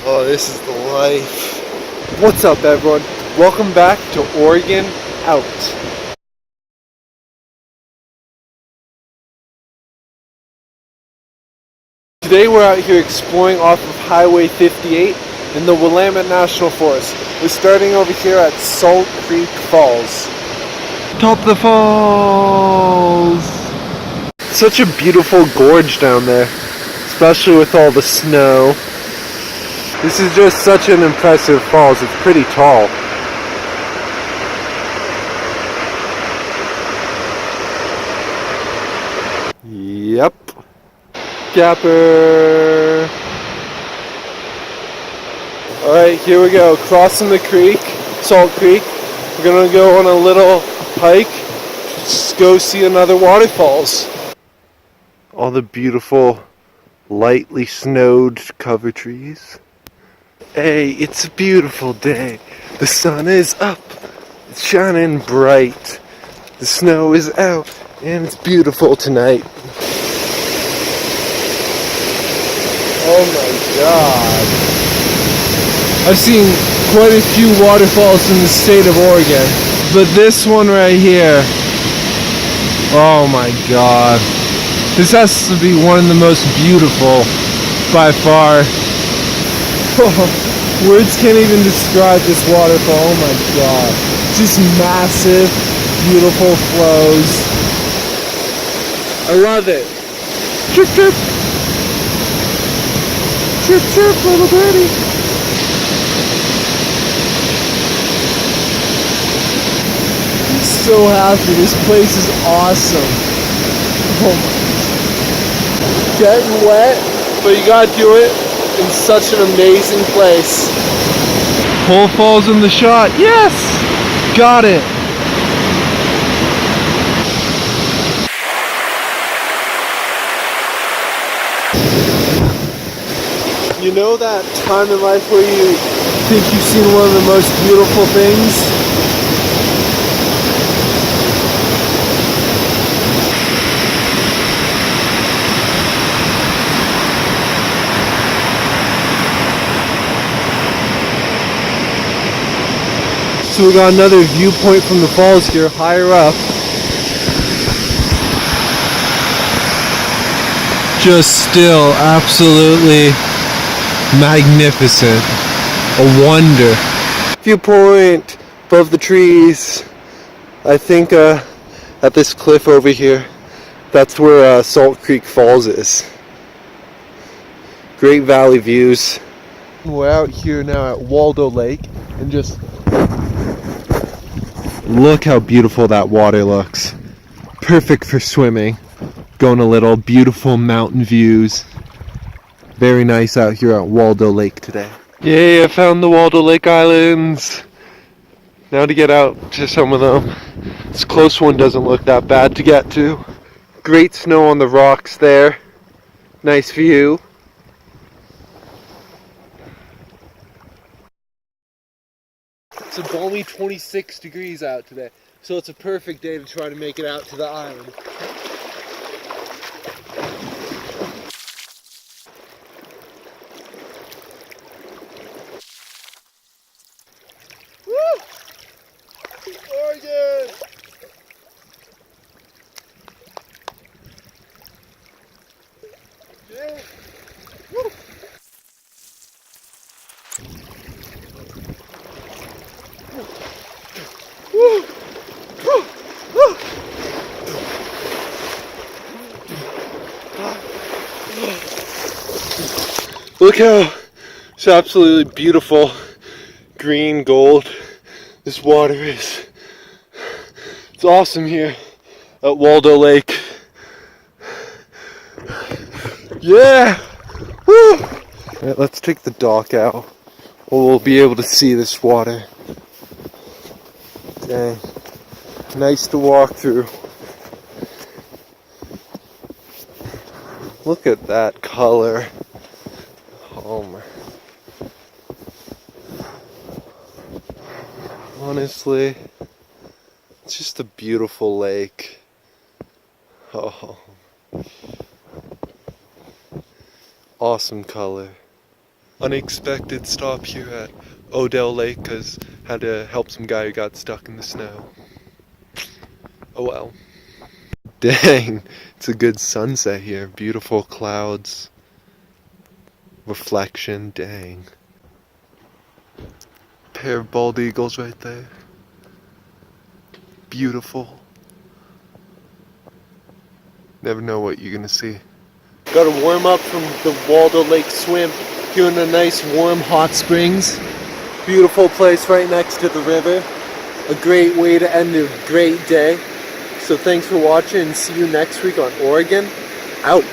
Oh, this is the life. What's up, everyone? Welcome back to Oregon Out. Today we're out here exploring off of Highway 58 in the Willamette National Forest. We're starting over here at Salt Creek Falls. Top the falls! Such a beautiful gorge down there, especially with all the snow. This is just such an impressive falls. It's pretty tall. Yep. Gapper. Alright, here we go. Crossing the creek, Salt Creek. We're gonna go on a little hike. Just go see another waterfalls. All the beautiful, lightly snowed cover trees. Hey, it's a beautiful day. The sun is up. It's shining bright. The snow is out. And it's beautiful tonight. Oh my god. I've seen quite a few waterfalls in the state of Oregon. But this one right here. Oh my god. This has to be one of the most beautiful by far. Words can't even describe this waterfall. Oh my god. Just massive, beautiful flows. I love it. Chirp chirp. Chirp chirp, little birdie. I'm so happy. This place is awesome. Oh my. Getting wet, but you gotta do it in such an amazing place. Pole falls in the shot. Yes! Got it. You know that time in life where you think you've seen one of the most beautiful things? So we got another viewpoint from the falls here, higher up. Just still absolutely magnificent. A wonder. Viewpoint above the trees. I think at this cliff over here, that's where Salt Creek Falls is. Great valley views. We're out here now at Waldo Lake and just look how beautiful that water looks. Perfect for swimming. Going a little beautiful mountain views. Very nice out here at Waldo Lake today. Yay, I found the Waldo Lake Islands. Now to get out to some of them. This close one doesn't look that bad to get to. Great snow on the rocks there. Nice view. It's a balmy 26 degrees out today, so it's a perfect day to try to make it out to the island. Woo! Oregon! Yeah! Woo! Woo! Woo! Woo! Look how it's absolutely beautiful green gold this water is. It's awesome here at Waldo Lake. Yeah! Woo! Alright, let's take the dock out. We'll be able to see this water. Dang. Nice to walk through. Look at that color. Oh my. Honestly, it's just a beautiful lake. Oh. Awesome color. unexpected stop here at Odell Lake because had to help some guy who got stuck in the snow. Oh well. Dang, it's a good sunset here. Beautiful clouds. Reflection, dang. Pair of bald eagles right there. Beautiful. Never know what you're gonna see. Got to warm up from the Waldo Lake swim here in the nice warm hot springs. Beautiful place right next to the river. A great way to end a great day. So thanks for watching and see you next week on Oregon. Out.